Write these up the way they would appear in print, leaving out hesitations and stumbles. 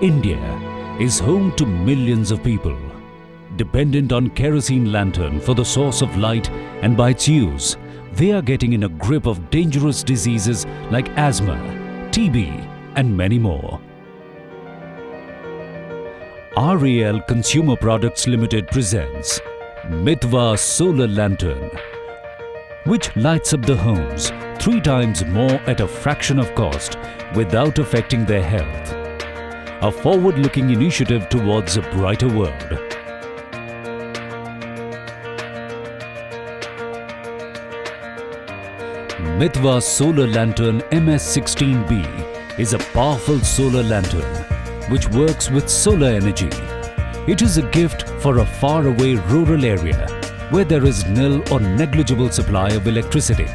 India is home to millions of people dependent on kerosene lantern for the source of light, and by its use, they are getting in a grip of dangerous diseases like asthma, TB and many more. RAL Consumer Products Limited presents Mitva Solar Lantern, which lights up the homes 3 times more at a fraction of cost without affecting their health. A forward-looking initiative towards a brighter world. Mitva Solar Lantern MS16B is a powerful solar lantern which works with solar energy. It is a gift for a faraway rural area where there is nil or negligible supply of electricity.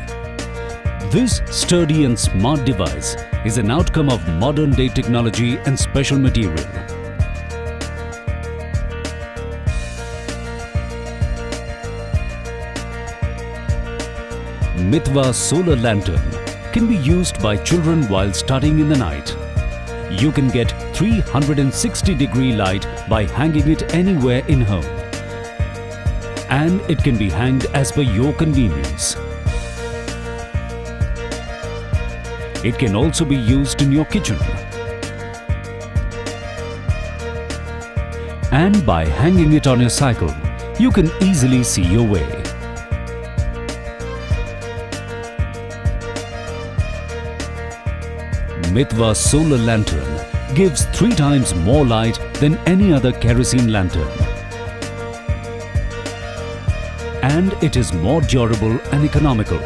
This sturdy and smart device is an outcome of modern-day technology and special material. Mitva Solar Lantern can be used by children while studying in the night. You can get 360-degree light by hanging it anywhere in home. And it can be hanged as per your convenience. It can also be used in your kitchen. And by hanging it on your cycle, you can easily see your way. Mitva Solar Lantern gives 3 times more light than any other kerosene lantern. And it is more durable and economical.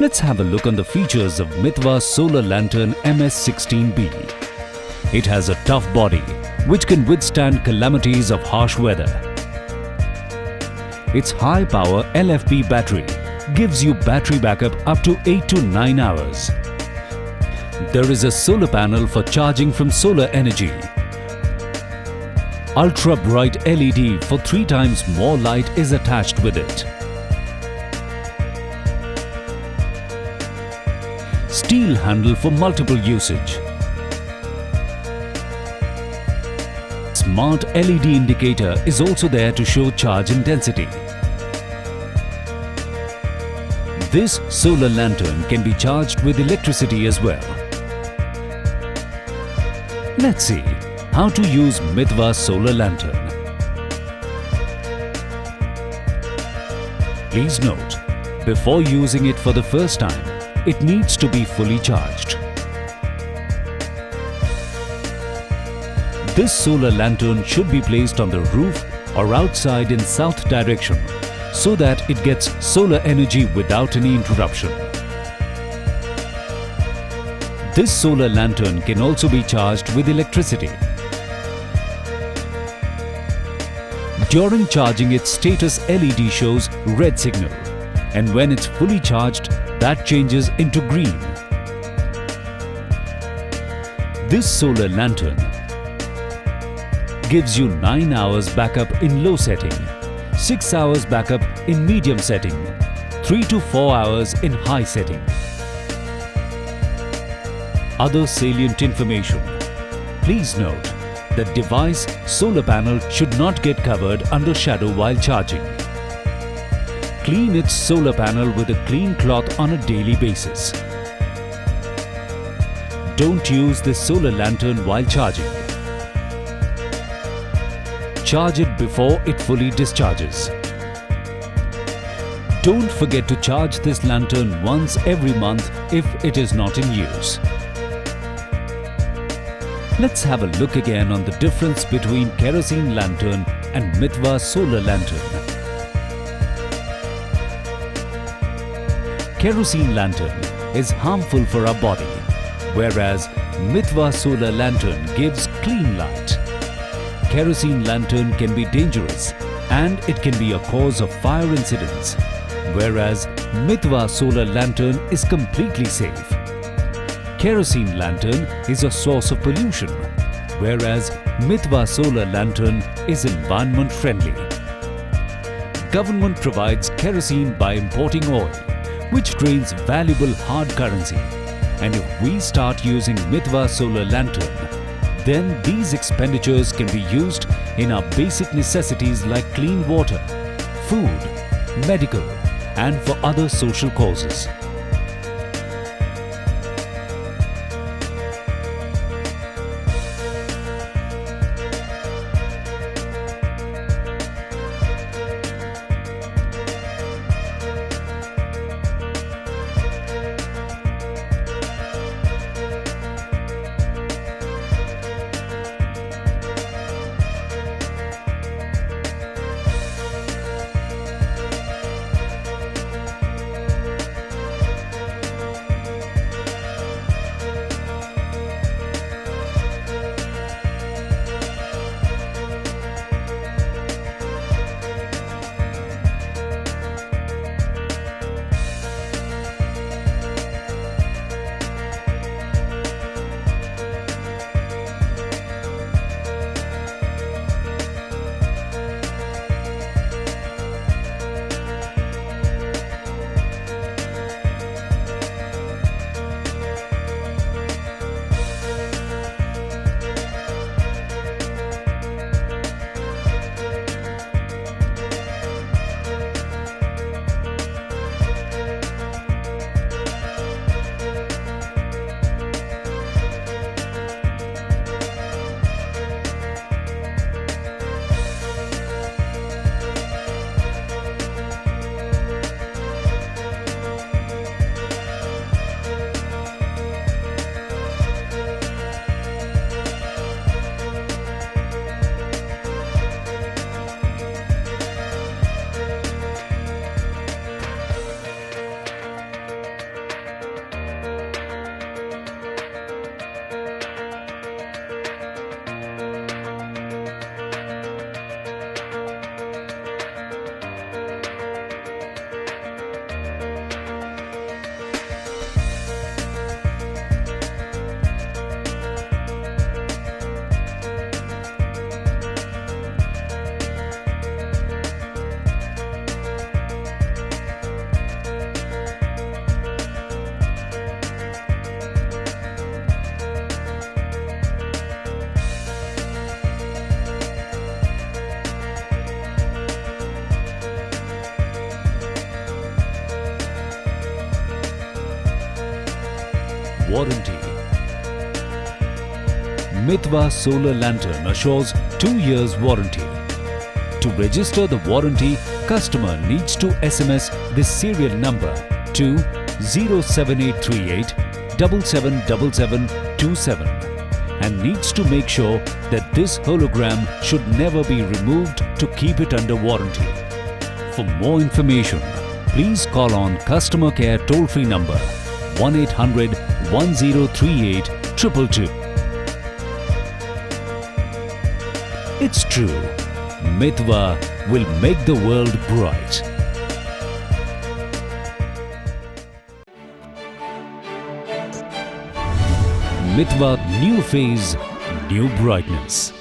Let's have a look on the features of Mitva Solar Lantern MS16B. It has a tough body which can withstand calamities of harsh weather. Its high-power LFP battery gives you battery backup up to 8 to 9 hours. There is a solar panel for charging from solar energy. Ultra-bright LED for 3 times more light is attached with it. Steel handle for multiple usage. Smart LED indicator is also there to show charge intensity. This solar lantern can be charged with electricity as well. Let's see how to use Mitva Solar Lantern. Please note, before using it for the first time, it needs to be fully charged. This solar lantern should be placed on the roof or outside in south direction so that it gets solar energy without any interruption. This solar lantern can also be charged with electricity. During charging, its status LED shows red signal, and when it's fully charged, that changes into green. This solar lantern gives you 9 hours backup in low setting, 6 hours backup in medium setting, 3 to 4 hours in high setting. Other salient information. Please note that device solar panel should not get covered under shadow while charging. Clean its solar panel with a clean cloth on a daily basis. Don't use this solar lantern while charging. Charge it before it fully discharges. Don't forget to charge this lantern once every month if it is not in use. Let's have a look again on the difference between kerosene lantern and Mitva Solar Lantern. Kerosene lantern is harmful for our body, whereas Mitva Solar Lantern gives clean light. Kerosene lantern can be dangerous and it can be a cause of fire incidents, whereas Mitva Solar Lantern is completely safe. kerosene lantern is a source of pollution, whereas Mithwa solar lantern is environment friendly. Government provides kerosene by importing oil, which drains valuable hard currency. And if we start using Mithwa solar lantern, then these expenditures can be used in our basic necessities like clean water, food, medical, and for other social causes. Warranty. Mithwa solar lantern assures 2 years warranty. To register the warranty, customer needs to SMS this serial number to 07838 777727 and needs to make sure that this hologram should never be removed to keep it under warranty. For more information, please call on customer care toll-free number 1-800-1038 222. It's true, Mithwa will make the world bright. Mithwa new phase, new brightness.